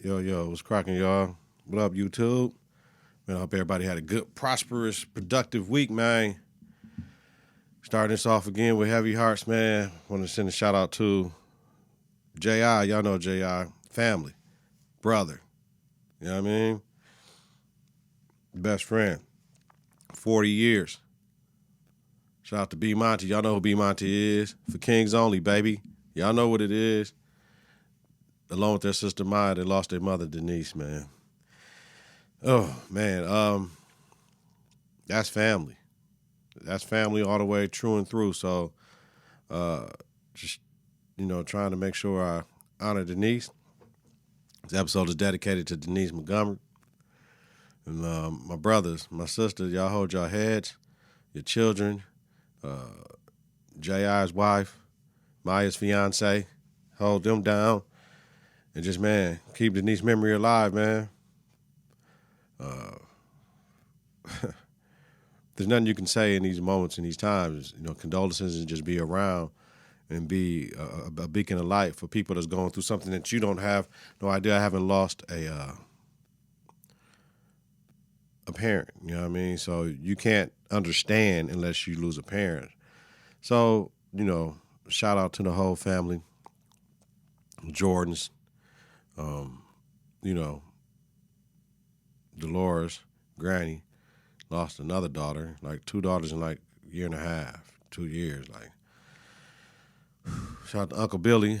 Yo, what's cracking, y'all? What up, YouTube? Man, I hope everybody had a good, prosperous, productive week, man. Starting this off again with heavy hearts, man. Want to send a shout out to J.I. Y'all know J.I. Family, brother. You know what I mean? Best friend. 40 years. Shout out to B. Monty. Y'all know who B. Monty is. For Kings Only, baby. Y'all know what it is. Along with their sister Maya, they lost their mother, Denise, man. Oh, man. That's family. That's family all the way through and through. So, just, trying to make sure I honor Denise. This episode is dedicated to Denise Montgomery. And my brothers, my sisters, y'all hold your heads, your children, J.I.'s wife, Maya's fiance, hold them down. And just, man, keep Denise's memory alive, man. There's nothing you can say in these moments, in these times. Condolences and just be around and be a beacon of light for people that's going through something that you don't have no idea. I haven't lost a parent, you know what I mean? So you can't understand unless you lose a parent. So, shout out to the whole family, Jordans, Dolores, Granny, lost another daughter, like 2 daughters in like a year and a half, 2 years. Like, shout out to Uncle Billy,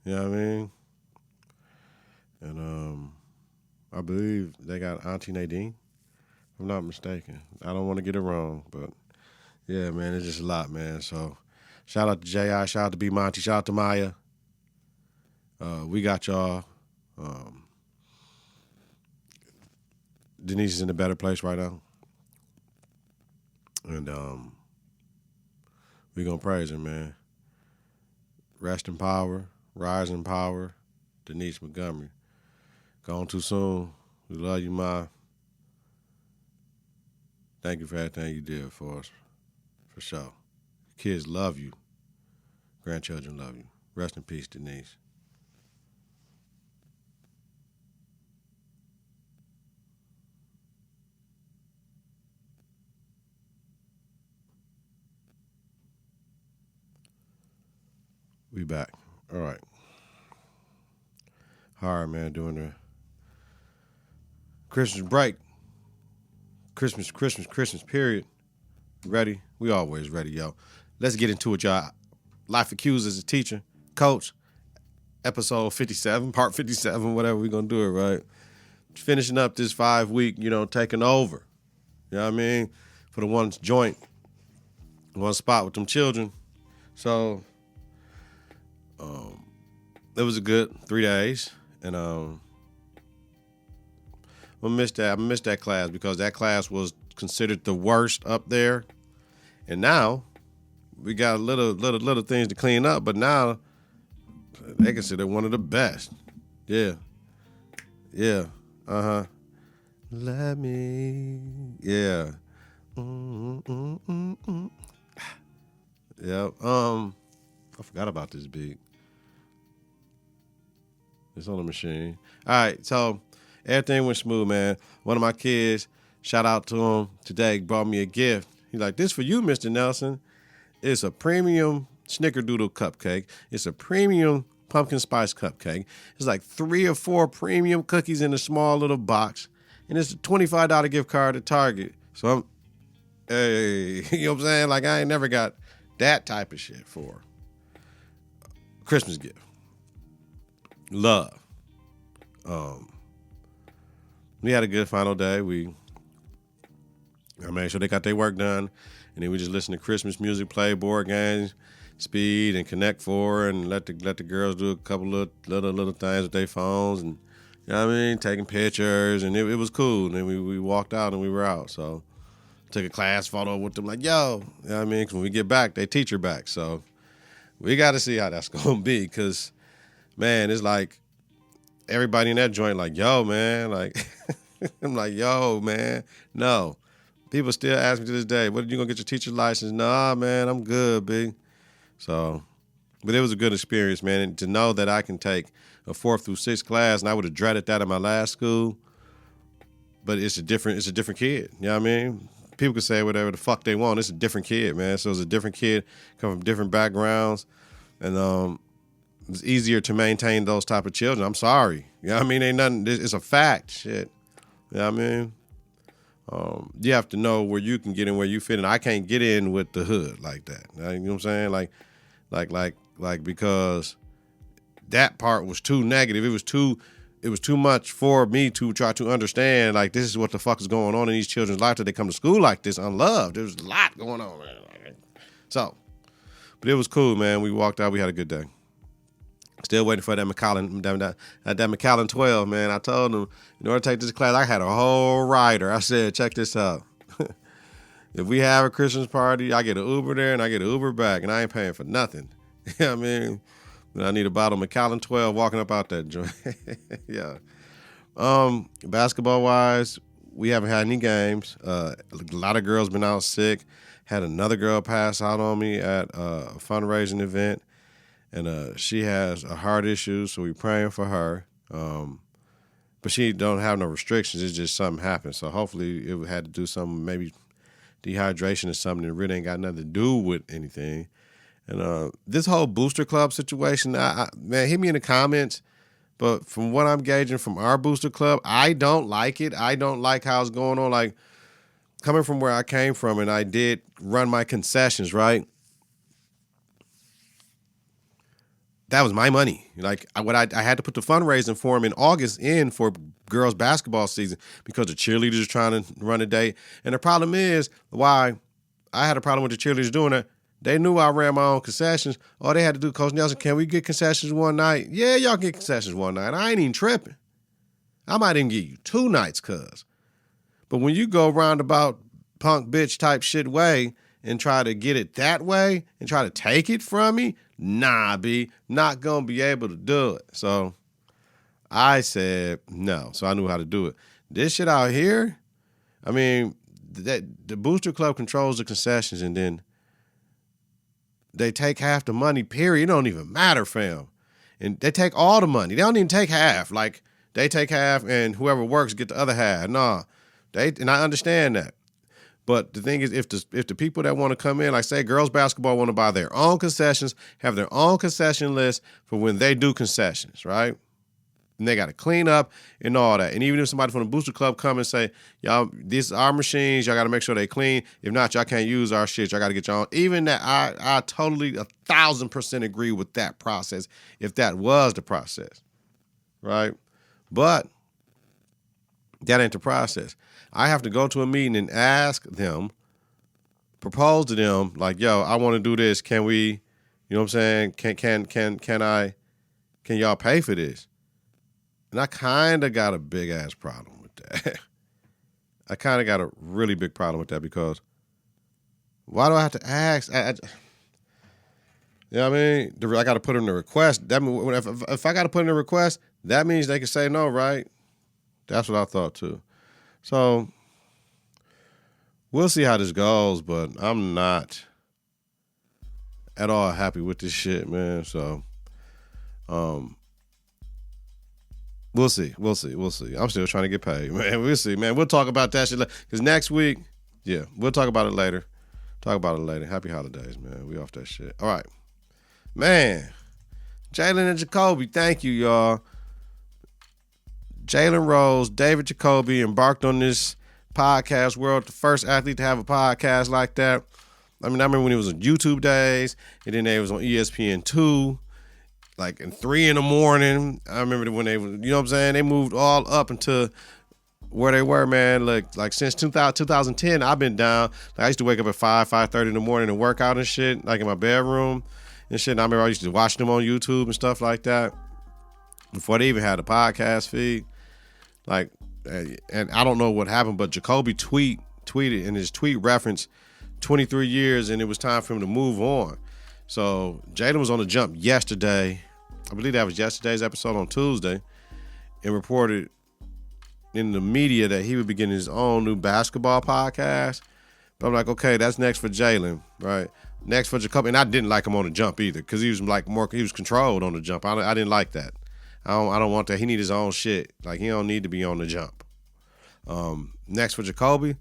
you know what I mean? And I believe they got Auntie Nadine, if I'm not mistaken. I don't want to get it wrong, but yeah, man, it's just a lot, man. So shout out to J.I., shout out to B. Monty, shout out to Maya. We got y'all. Denise is in a better place right now. And we're going to praise her, man. Rest in power, rise in power, Denise Montgomery. Gone too soon. We love you, Ma. Thank you for everything you did for us, for sure. Kids love you. Grandchildren love you. Rest in peace, Denise. We back. All right. Hard, man, doing the Christmas break. Christmas period. Ready? We always ready, yo. Let's get into it, y'all. Life Accused as a teacher, coach, episode 57, part 57, whatever we're going to do it, right? Finishing up this 5-week, taking over. You know what I mean? For the one joint, one spot with them children. So, it was a good 3 days, and I'm gonna miss that. I missed that class because that class was considered the worst up there, and now we got little things to clean up. But now they consider one of the best. Yeah. Let me. Yeah. Yeah. I forgot about this beat. It's on the machine. All right, so everything went smooth, man. One of my kids, shout out to him today, brought me a gift. He's like, this for you, Mr. Nelson. It's a premium snickerdoodle cupcake. It's a premium pumpkin spice cupcake. It's like 3 or 4 premium cookies in a small little box. And it's a $25 gift card at Target. So hey, you know what I'm saying? Like, I ain't never got that type of shit for a Christmas gift. Love. We had a good final day. I made sure they got their work done, and then we just listened to Christmas music, play board games, speed, and Connect Four, and let the girls do a couple of little things with their phones, and you know what I mean, taking pictures, and it was cool. And then we walked out and we were out. So took a class photo with them, like, yo, you know what I mean? 'Cause when we get back, they teacher back. So we got to see how that's gonna be, 'cause man, it's like everybody in that joint like, yo, man, like, I'm like, yo, man, no. People still ask me to this day, what, you gonna get your teacher's license? Nah, man, I'm good, big. So, but it was a good experience, man. And to know that I can take a 4th through 6th class, and I would have dreaded that at my last school. But it's a different kid. You know what I mean? People can say whatever the fuck they want. It's a different kid, man. So it's a different kid, come from different backgrounds, and it's easier to maintain those type of children. I'm sorry. You know what I mean? Ain't nothing. It's a fact. Shit. You know what I mean? You have to know where you can get in, where you fit in. I can't get in with the hood like that. You know what I'm saying? Like because that part was too negative. It was too much for me to try to understand, like, this is what the fuck is going on in these children's life that they come to school like this unloved. There was a lot going on, man. So, but it was cool, man. We walked out. We had a good day. Still waiting for that McAllen 12, man. I told them, in order to take this class, I had a whole rider. I said, check this out. If we have a Christmas party, I get an Uber there and I get an Uber back, and I ain't paying for nothing. You know what I mean? But I need a bottle of McAllen 12 walking up out that joint. Yeah. Basketball-wise, we haven't had any games. A lot of girls been out sick. Had another girl pass out on me at a fundraising event. And she has a heart issue, so we're praying for her. But she don't have no restrictions. It's just something happened. So hopefully it had to do something, maybe dehydration or something that really ain't got nothing to do with anything. And this whole booster club situation, man, hit me in the comments. But from what I'm gauging from our booster club, I don't like it. I don't like how it's going on. Like, coming from where I came from, and I did run my concessions, right? That was my money. Like, I had to put the fundraising for him in August in for girls basketball season because the cheerleaders are trying to run a day. And the problem is, why I had a problem with the cheerleaders doing it, they knew I ran my own concessions. All they had to do, Coach Nelson, can we get concessions one night? Yeah, y'all get concessions one night. I ain't even tripping. I might even give you 2 nights, cuz. But when you go roundabout punk bitch type shit way and try to get it that way and try to take it from me, nah, B, not gonna be able to do it. So I said no. So I knew how to do it. This shit out here, I mean, the booster club controls the concessions, and then they take half the money, period. It don't even matter, fam. And they take all the money. They don't even take half. Like, they take half and whoever works get the other half. Nah. And I understand that. But the thing is, if the people that want to come in, like say girls basketball want to buy their own concessions, have their own concession list for when they do concessions, right? And they got to clean up and all that. And even if somebody from the booster club come and say, y'all, these are our machines, y'all got to make sure they clean. If not, y'all can't use our shit. Y'all got to get your own. Even that, I totally 1,000% agree with that process if that was the process, right? But that ain't the process. I have to go to a meeting and ask them, propose to them, like, yo, I want to do this. Can we, you know what I'm saying? Can y'all pay for this? And I kind of got a big ass problem with that. I kind of got a really big problem with that because why do I have to ask? You know what I mean? I got to put in a request. That means if I got to put in a request, that means they can say no, right? That's what I thought too. So we'll see how this goes, but I'm not at all happy with this shit, man. So we'll see. I'm still trying to get paid, man. We'll see, man. We'll talk about that shit because next week, yeah, we'll talk about it later. Happy holidays, man. We off that shit. All right, man. Jalen and Jacoby, thank you, y'all. Jalen Rose, David Jacoby embarked on this podcast world, the first athlete to have a podcast like that. I mean, I remember when it was on YouTube days, and then they was on ESPN2, like in 3 a.m. I remember when they, you know what I'm saying? They moved all up into where they were, man. Like since 2010, I've been down. Like I used to wake up at 5:30 in the morning and work out and shit, like in my bedroom and shit. And I remember I used to watch them on YouTube and stuff like that before they even had a podcast feed. Like, and I don't know what happened, but Jacoby tweeted, and his tweet referenced 23 years, and it was time for him to move on. So Jalen was on the jump yesterday. I believe that was yesterday's episode on Tuesday, and reported in the media that he would begin his own new basketball podcast. But I'm like, okay, that's next for Jalen, right? Next for Jacoby, and I didn't like him on the jump either because he was controlled on the jump. I didn't like that. I don't want that. He need his own shit. Like, he don't need to be on the jump. Next for Jacoby,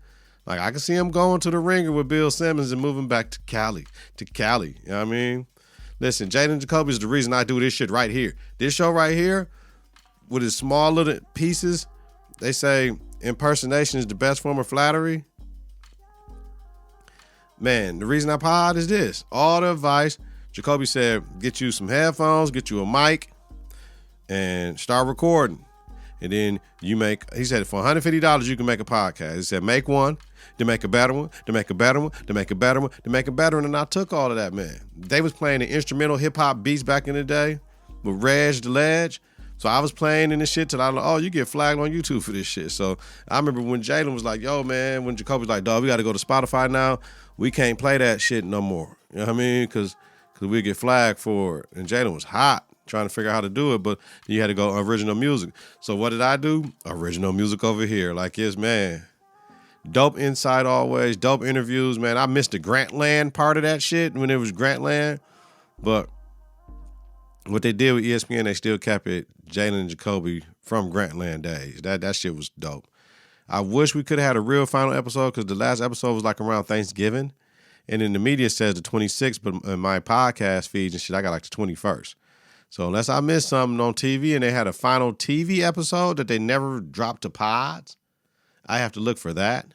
like, I can see him going to the ringer with Bill Simmons and moving back to Cali. You know what I mean? Listen, Jalen and Jacoby is the reason I do this shit right here. This show right here, with its small little pieces, they say impersonation is the best form of flattery. Man, the reason I pod is this. All the advice, Jacoby said, get you some headphones, get you a mic, and start recording. And then he said, for $150, you can make a podcast. He said, make one, then make a better one, then make a better one, then make a better one, then make a better one. And I took all of that, man. They was playing the instrumental hip-hop beats back in the day with Reg the Ledge. So I was playing in this shit till I was like, oh, you get flagged on YouTube for this shit. So I remember when Jalen was like, yo, man, when Jacoby was like, dog, we got to go to Spotify now. We can't play that shit no more. You know what I mean? Because we get flagged for it. And Jalen was hot trying to figure out how to do it, but you had to go original music. So what did I do? Original music over here. Like, yes, man. Dope insight always. Dope interviews, man. I missed the Grantland part of that shit when it was Grantland. But what they did with ESPN, they still kept it Jalen and Jacoby from Grantland days. That shit was dope. I wish we could have had a real final episode because the last episode was like around Thanksgiving. And then the media says the 26th, but in my podcast feeds and shit, I got like the 21st. So unless I missed something on TV and they had a final TV episode that they never dropped to pods, I have to look for that.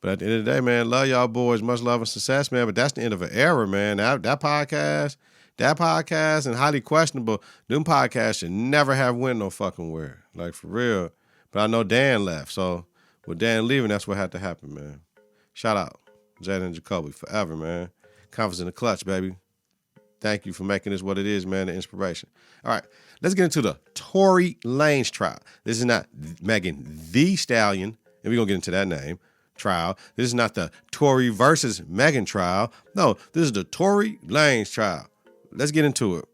But at the end of the day, man, love y'all boys. Much love and success, man. But that's the end of an era, man. That podcast and highly questionable, them podcasts should never have went no fucking where. Like, for real. But I know Dan left. So with Dan leaving, that's what had to happen, man. Shout out Jalen and Jacoby forever, man. Confidence in the clutch, baby. Thank you for making this what it is, man, the inspiration. All right, let's get into the Tory Lanez trial. This is not Megan Thee Stallion, and we're going to get into that name, trial. This is not the Tory versus Megan trial. No, this is the Tory Lanez trial. Let's get into it.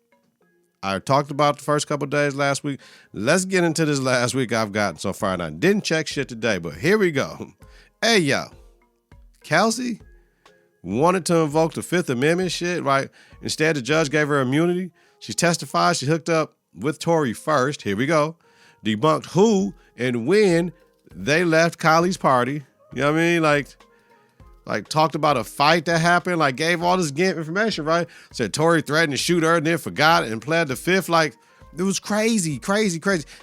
I talked about the first couple of days last week. Let's get into this last week I've gotten so far. And I didn't check shit today, but here we go. Hey, yo, Kelsey wanted to invoke the Fifth Amendment shit, right? Instead, the judge gave her immunity. She testified. She hooked up with Tory first. Here we go. Debunked who and when they left Kylie's party. You know what I mean? Like talked about a fight that happened. Like gave all this information, right? Said Tory threatened to shoot her and then forgot and pled the fifth. Like, it was crazy.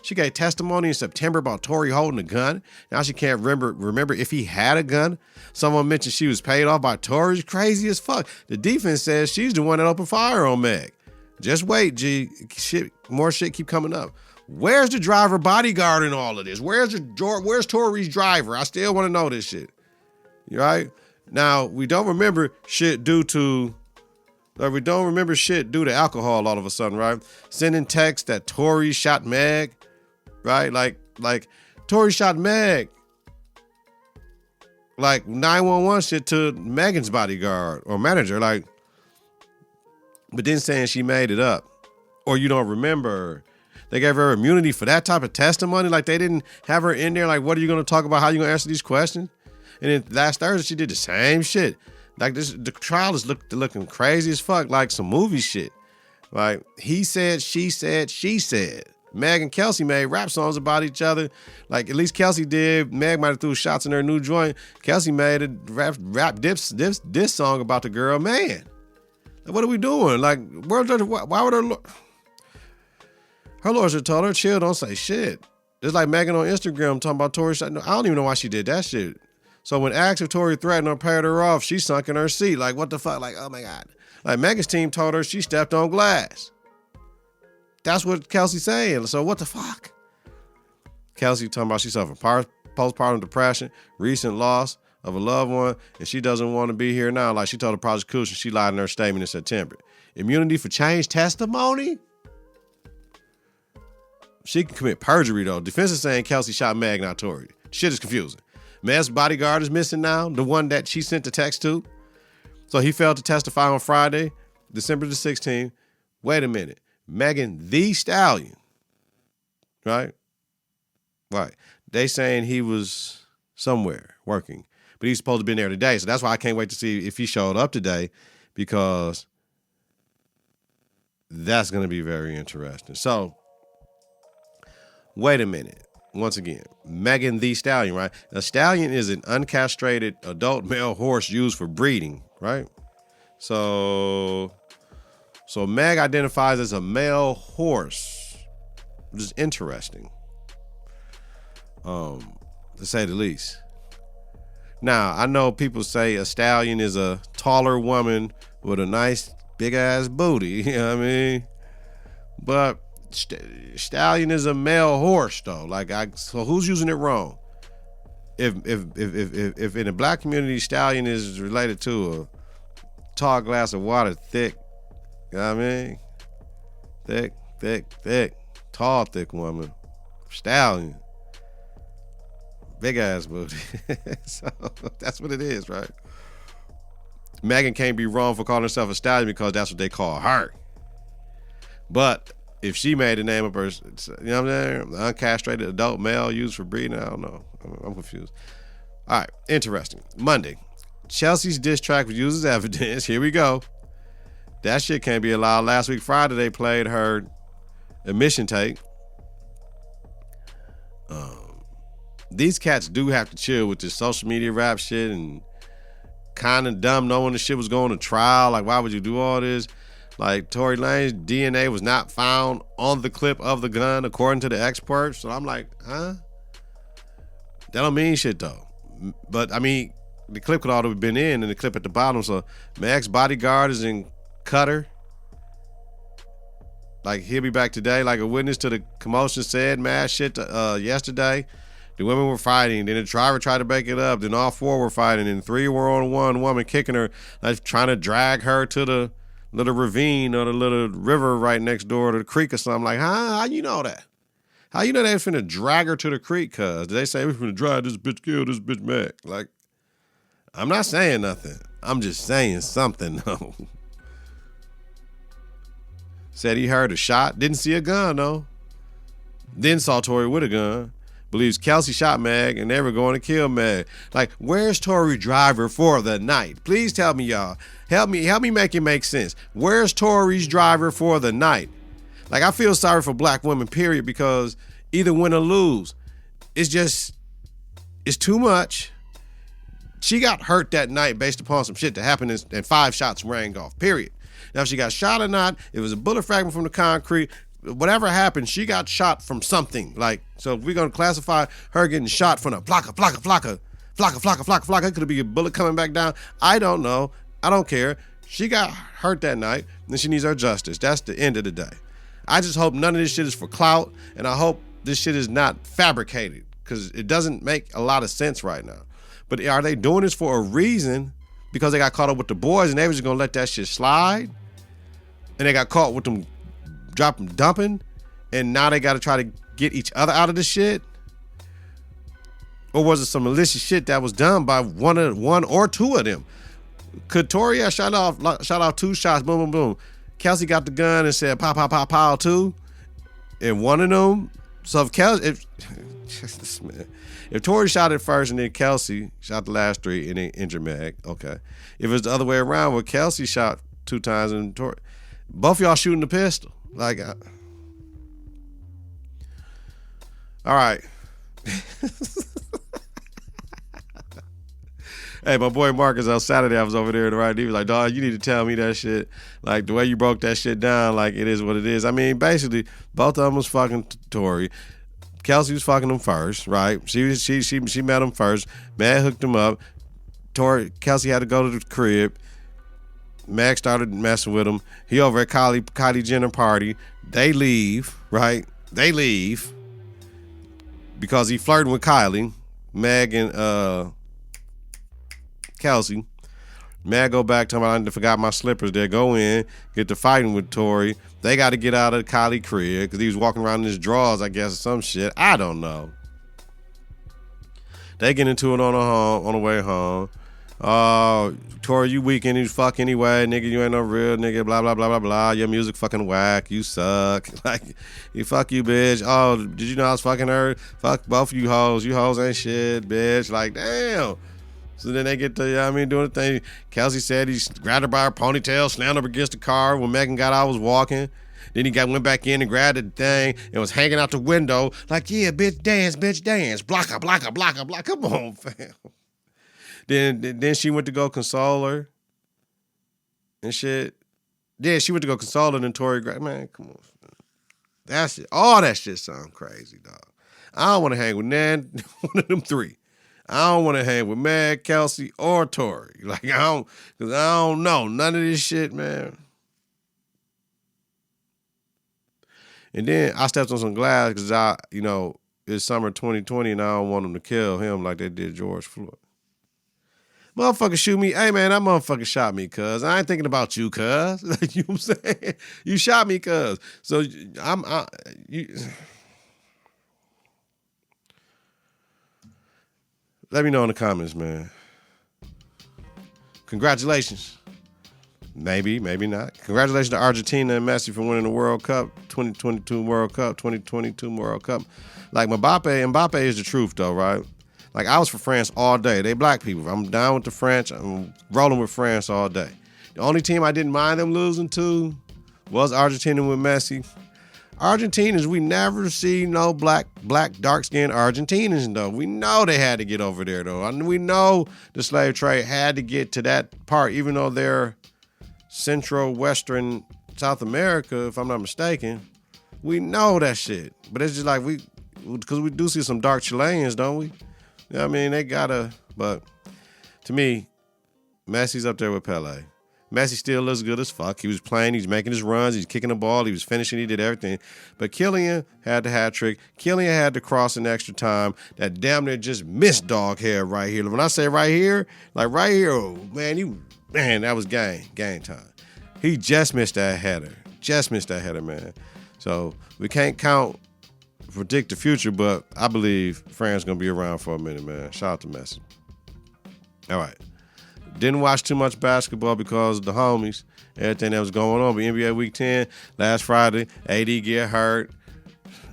She gave testimony in September about Tory holding a gun. Now she can't remember if he had a gun. Someone mentioned she was paid off by Tory. Crazy as fuck. The defense says she's the one that opened fire on Meg. Just wait, G. More shit keep coming up. Where's the driver bodyguard in all of this? Where's Tory's driver? I still want to know this shit. You right? Now, we don't remember shit due to alcohol all of a sudden, right? Sending text that Tory shot Meg, right? Like Tory shot Meg. Like 911 shit to Megan's bodyguard or manager, like, but then saying she made it up or you don't remember. They gave her immunity for that type of testimony. Like, they didn't have her in there. Like, what are you going to talk about? How you going to answer these questions? And then last Thursday, she did the same shit. Like, the trial is looking crazy as fuck, like some movie shit. Like, he said, she said, she said. Meg and Kelsey made rap songs about each other. Like, at least Kelsey did. Meg might have threw shots in her new joint. Kelsey made a rap diss song about the girl. Man, like, what are we doing? Like, why would her lawyers told her, chill, don't say shit. Just like Megan on Instagram talking about Tory. I don't even know why she did that shit. So when asked if Tory threatened or paid her off, she sunk in her seat. Like, what the fuck? Like, oh my God. Like, Megan's team told her she stepped on glass. That's what Kelsey's saying. So what the fuck? Kelsey talking about she suffered postpartum depression, recent loss of a loved one, and she doesn't want to be here now. Like, she told the prosecution she lied in her statement in September. Immunity for change testimony? She can commit perjury, though. Defense is saying Kelsey shot Meg, not Tory. Shit is confusing. Meg's bodyguard is missing now, the one that she sent the text to. So he failed to testify on Friday, December the 16th. Wait a minute. Megan Thee Stallion, right? Right. They saying he was somewhere working, but he's supposed to be there today. So that's why I can't wait to see if he showed up today, because that's going to be very interesting. So Wait a minute. Once again, Megan Thee Stallion, right? A stallion is an uncastrated adult male horse used for breeding, right? So Meg identifies as a male horse, which is interesting, to say the least. Now, I know people say a stallion is a taller woman with a nice big ass booty, you know what I mean? But stallion is a male horse though. So who's using it wrong? If in the black community, stallion is related to a tall glass of water, thick, you know what I mean? Thick, tall, thick woman, stallion, big ass booty. So that's what it is, right? Megan can't be wrong for calling herself a stallion because that's what they call her. But if she made the name of her, you know what I'm saying? Uncastrated adult male used for breeding, I don't know. I'm confused. All right, interesting. Monday, Chelsea's diss track was used as evidence. Here we go. That shit can't be allowed. Last week, Friday, they played her admission tape. These cats do have to chill with this social media rap shit and kind of dumb knowing the shit was going to trial. Like, why would you do all this? Like, Tory Lanez DNA was not found on the clip of the gun, according to the experts. So I'm like, huh? That don't mean shit, though. But, I mean, the clip could already have been in, and the clip at the bottom. So, Meg's bodyguard is in Qatar. Like, he'll be back today. Like, a witness to the commotion said mad shit yesterday. The women were fighting. Then the driver tried to break it up. Then all four were fighting. And three were on one woman kicking her, like trying to drag her to the little ravine or the little river right next door to the creek or something. Like, how you know that? How you know they was finna drag her to the creek? Cuz did they say we finna drag this bitch, kill this bitch Meg? Like, I'm not saying nothing. I'm just saying something though. Said he heard a shot. Didn't see a gun though. Then saw Tory with a gun. Believes Kelsey shot Meg and they were going to kill Meg. Like, where's Tory driver for the night? Please tell me, y'all. Help me make it make sense. Where's Tory's driver for the night? Like, I feel sorry for black women, period, because either win or lose. It's too much. She got hurt that night based upon some shit that happened and 5 shots rang off, period. Now, if she got shot or not, it was a bullet fragment from the concrete. Whatever happened, she got shot from something. Like, so we're going to classify her getting shot from a flocka. It could be a bullet coming back down. I don't know. I don't care. She got hurt that night, and she needs her justice. That's the end of the day. I just hope none of this shit is for clout, and I hope this shit is not fabricated, because it doesn't make a lot of sense right now. But are they doing this for a reason? Because they got caught up with the boys, and they were just going to let that shit slide? And they got caught with them dumping, and now they got to try to get each other out of the shit? Or was it some malicious shit that was done by one or two of them? Could Tory have shot off 2 shots, boom, boom, boom? Kelsey got the gun and said, pow, pow, pow, pow, too? And one of them, so if Tory shot it first and then Kelsey shot the last 3 and then injured Meg, okay. If it's the other way around where Kelsey shot 2 times and Tory, both y'all shooting the pistol. Like, all right. Hey, my boy Marcus on Saturday, I was over there, right? He was like, dog, you need to tell me that shit. Like, the way you broke that shit down, like, it is what it is. I mean, basically, both of them was fucking Tory. Kelsey was fucking him first, right? She met him first. Meg hooked him up. Kelsey had to go to the crib. Meg started messing with him. He over at Kylie Jenner party. They leave, right? They leave because he flirting with Kylie. Meg and Kelsey. Meg go back to him. I forgot my slippers. They go in, get to fighting with Tory. They got to get out of Kylie crib because he was walking around in his drawers, I guess, or some shit. I don't know. They get into it on the way home. Tory, you weak and you fuck anyway, nigga, you ain't no real nigga, blah, blah, blah, blah, blah. Your music fucking whack, you suck. Like, fuck you, bitch. Oh, did you know I was fucking her? Fuck both of you hoes. You hoes ain't shit, bitch. Like, damn. So then they get to, doing the thing. Kelsey said he grabbed her by her ponytail, slammed her against the car. When Megan got out, I was walking. Then he went back in and grabbed the thing and was hanging out the window like, yeah, bitch, dance. Blocka. Come on, fam. Then she went to go console her and shit. Yeah, she went to go console her and Tory, man, come on. That shit, all that shit sound crazy, dog. I don't want to hang with one of them three. I don't want to hang with Mad, Kelsey, or Tory. Like, because I don't know none of this shit, man. And then I stepped on some glass because it's summer 2020 and I don't want them to kill him like they did George Floyd. Motherfucker shoot me. Hey, man, that motherfucker shot me, cuz. I ain't thinking about you, cuz. You know what I'm saying? You shot me, cuz. So, let me know in the comments, man. Congratulations. Maybe not. Congratulations to Argentina and Messi for winning the World Cup, 2022 World Cup. Like, Mbappe is the truth, though, right? Like, I was for France all day. They black people. I'm down with the French. I'm rolling with France all day. The only team I didn't mind them losing to was Argentina with Messi. Argentinians, we never see no black, dark-skinned Argentinians, though. We know they had to get over there, though. We know the slave trade had to get to that part, even though they're Central, Western, South America, if I'm not mistaken. We know that shit. But it's just like because we do see some dark Chileans, don't we? You know what I mean? They gotta, but to me, Messi's up there with Pele. Messi still looks good as fuck. He was playing, he's making his runs, he's kicking the ball, he was finishing, he did everything. But Kylian had the hat trick. Kylian had to cross in extra time. That damn near just missed dog hair right here. When I say right here, like right here, oh, man, that was game time. He just missed that header. Man. So we can't predict the future, but I believe France going to be around for a minute, man. Shout out to Messi. All right. Didn't watch too much basketball because of the homies, everything that was going on. But NBA Week 10, last Friday, AD get hurt.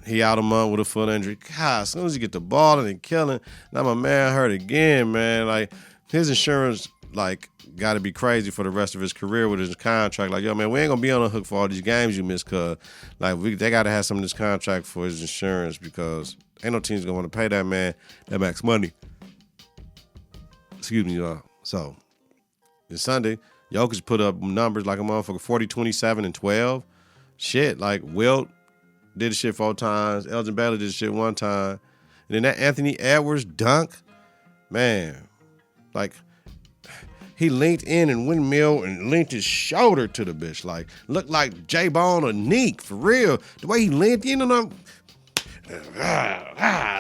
He out a month with a foot injury. God, as soon as you get the ball and killing, now my man hurt again, man. Like, his insurance, like, got to be crazy for the rest of his career with his contract. Like, yo, man, we ain't going to be on the hook for all these games you miss, cuz. Like, they got to have some of this contract for his insurance because ain't no team's going to want to pay that man that max money. Excuse me, y'all. So, this Sunday, Jokic put up numbers like a motherfucker, 40, 27, and 12. Shit, like Wilt did the shit 4 times. Elgin Baylor did the shit 1 time. And then that Anthony Edwards dunk, man, like, he linked in and windmill and linked his shoulder to the bitch. Like, looked like Bone and Niq, for real. The way he linked in and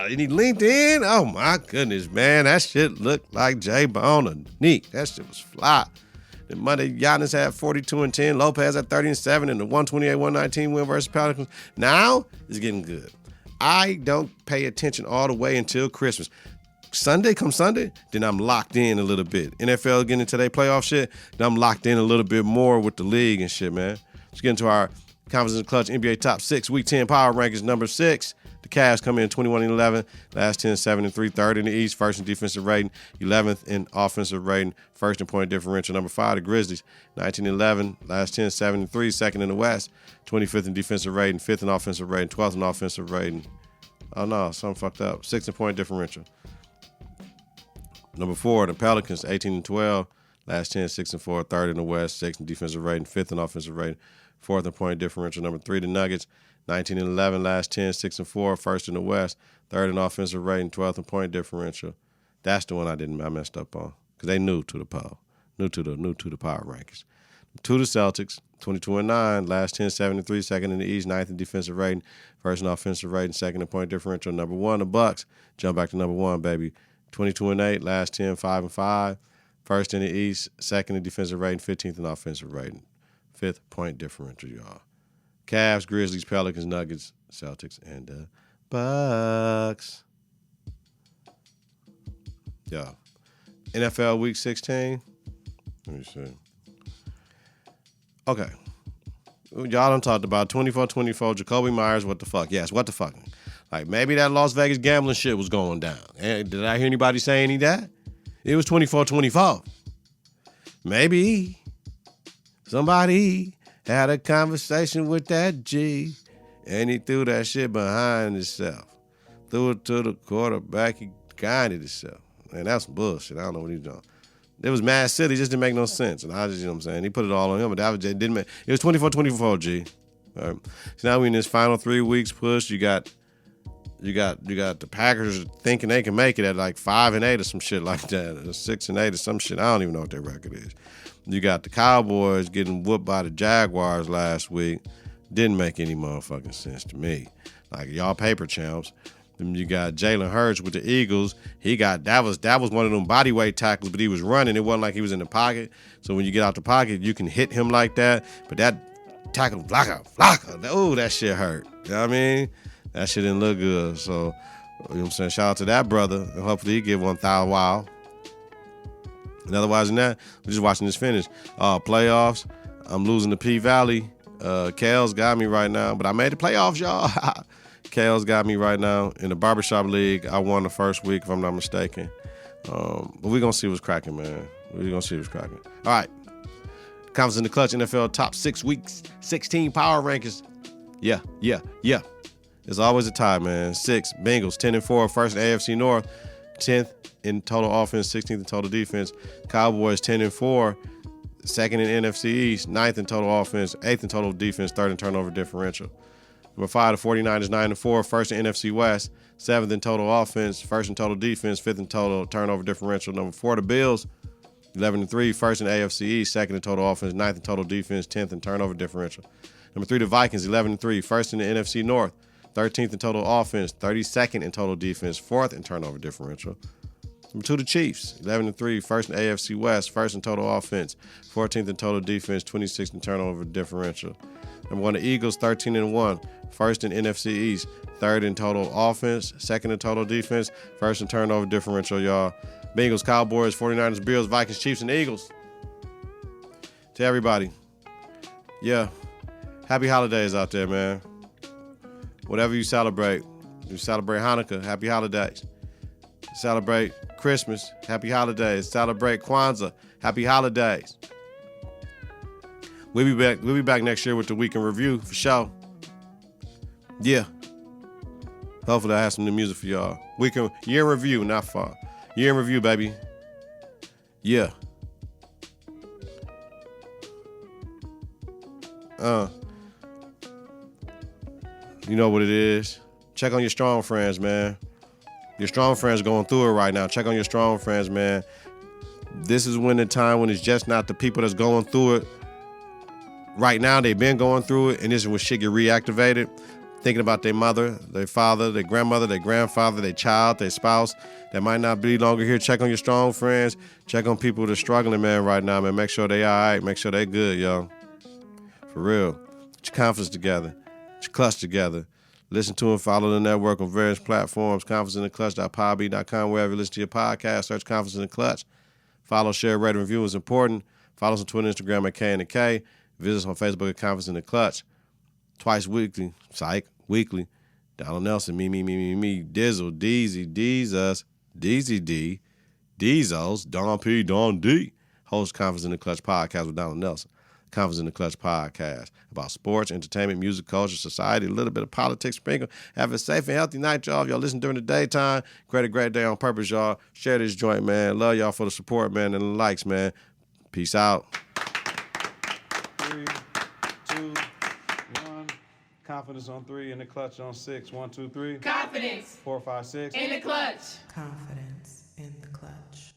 he linked in. Oh, my goodness, man. That shit looked like Bone and Niq. That shit was fly. Then Monday, Giannis had 42 and 10. Lopez had 30 and 7 in the 128-119 win versus Pelicans. Now it's getting good. I don't pay attention all the way until Christmas. Come Sunday, then I'm locked in a little bit. NFL getting into their playoff shit, then I'm locked in a little bit more with the league and shit, man. Let's get into our Confidence and Klutch NBA Top 6 Week 10 Power Rankings. Number 6, the Cavs come in 21 and 11, last 10, 7 and 3, third in the East, first in defensive rating, 11th in offensive rating, first in point differential. Number 5, the Grizzlies, 19 and 11, last 10, 7 and 3, second in the West, 25th in defensive rating, 5th in offensive rating, 12th in offensive rating. Oh no, something fucked up. 6th in point differential. Number 4, the Pelicans, 18 and 12, last 10, 6 and 4, third in the West, 6th in defensive rating, 5th in offensive rating, 4th in point differential. Number 3, the Nuggets, 19 and 11, last 10, 6 and 4, first in the West, third in offensive rating, 12th in point differential. That's the one I messed up on because they new to the power rankings. 2, the Celtics, 22 and 9, last 10, 7 and 3, second in the East, 9th in defensive rating, first in offensive rating, second in point differential. Number 1, the Bucks, jump back to number 1, baby. 22 and 8, last 10, 5 and 5, first in the East, second in defensive rating, 15th in offensive rating, 5th point differential, y'all. Cavs, Grizzlies, Pelicans, Nuggets, Celtics, and Bucks. Yeah. NFL Week 16. Let me see. Okay. Y'all done talked about 24-24, Jacoby Myers, what the fuck? Yes, what the fuck? Like, maybe that Las Vegas gambling shit was going down. And did I hear anybody say any of that? It was 24-24. Maybe somebody Had a conversation with that G, and he threw that shit behind himself. Threw it to the quarterback, he guided himself. Man, that's some bullshit. I don't know what he's doing. It was mad silly, it just didn't make no sense. And I just, you know what I'm saying? He put it all on him, but that was, it didn't make, it was 24-24, G. All right. So now we in this final 3 weeks push. You got the Packers thinking they can make it at like 5-8 or some shit like that, or 6-8 or some shit. I don't even know what their record is. You got the Cowboys getting whooped by the Jaguars last week. Didn't make any motherfucking sense to me. Like, y'all paper champs. Then you got Jalen Hurts with the Eagles. He got that was one of them bodyweight tackles, but he was running. It wasn't like he was in the pocket. So when you get out the pocket, you can hit him like that. But that tackle, flocka. Oh, that shit hurt. You know what I mean? That shit didn't look good. So, you know what I'm saying? Shout out to that brother. And hopefully he get 1,000 wow. And otherwise than that, we're just watching this finish. Playoffs. I'm losing to P-Valley. Kale's got me right now. But I made the playoffs, y'all. Kale's got me right now. In the barbershop league, I won the first week, if I'm not mistaken. But we're going to see what's cracking, man. We're going to see what's cracking. All right. Confidence in the Klutch NFL top 6 weeks, 16 power rankings. Yeah. It's always a tie, man. 6, Bengals, 10-4, first in AFC North, 10th in total offense, 16th in total defense. Cowboys, 10-4, second in NFC East, 9th in total offense, 8th in total defense, 3rd in turnover differential. Number 5, the 49ers, 9-4, first in NFC West, 7th in total offense, 1st in total defense, 5th in total turnover differential. Number 4, the Bills, 11-3, first in AFC East, 2nd in total offense, 9th in total defense, 10th in turnover differential. Number 3, the Vikings, 11-3, first in the NFC North, 13th in total offense, 32nd in total defense, 4th in turnover differential. Number 2, the Chiefs, 11-3, first in AFC West, 1st in total offense, 14th in total defense, 26th in turnover differential. Number 1, the Eagles, 13-1, first in NFC East, 3rd in total offense, 2nd in total defense, 1st in turnover differential, y'all. Bengals, Cowboys, 49ers, Bills, Vikings, Chiefs, and Eagles. To everybody, yeah, happy holidays out there, man. Whatever you celebrate Hanukkah, happy holidays. Celebrate Christmas, happy holidays. Celebrate Kwanzaa, happy holidays. We'll be back next year with the week in review for sure. Yeah. Hopefully I have some new music for y'all. Year in review, not far. Year in review, baby. Yeah. You know what it is. Check on your strong friends, man. Your strong friends going through it right now. Check on your strong friends, man. This is when the time when it's just not the people that's going through it. Right now, they've been going through it, and this is when shit get reactivated. Thinking about their mother, their father, their grandmother, their grandfather, their child, their spouse that might not be longer here. Check on your strong friends. Check on people that are struggling, man, right now, man. Make sure they all right. Make sure they good, yo. For real. Get your confidence together. Get your clutch together. Listen to and follow the network on various platforms. Konfidenceintheclutch.podbean.com. Wherever you listen to your podcast, search Confidence in the Klutch. Follow, share, rate, and review is important. Follow us on Twitter, Instagram at K and the K. Visit us on Facebook at Confidence in the Klutch. Twice weekly, weekly. Donald Nelson, me, Dizzle, Deezy, Deez us, Deezy D, Deezos, Don P, Don D. Host Confidence in the Klutch podcast with Donald Nelson. Confidence in the Klutch podcast about sports, entertainment, music, culture, society, a little bit of politics, sprinkle. Have a safe and healthy night, y'all. If y'all listen during the daytime, great day on purpose, y'all. Share this joint, man. Love y'all for the support, man, and the likes, man. Peace out. 3, 2, 1. Confidence on 3, in the Klutch on 6. 1, 2, 3. Confidence. 4, 5, 6. In the Klutch. Confidence in the Klutch.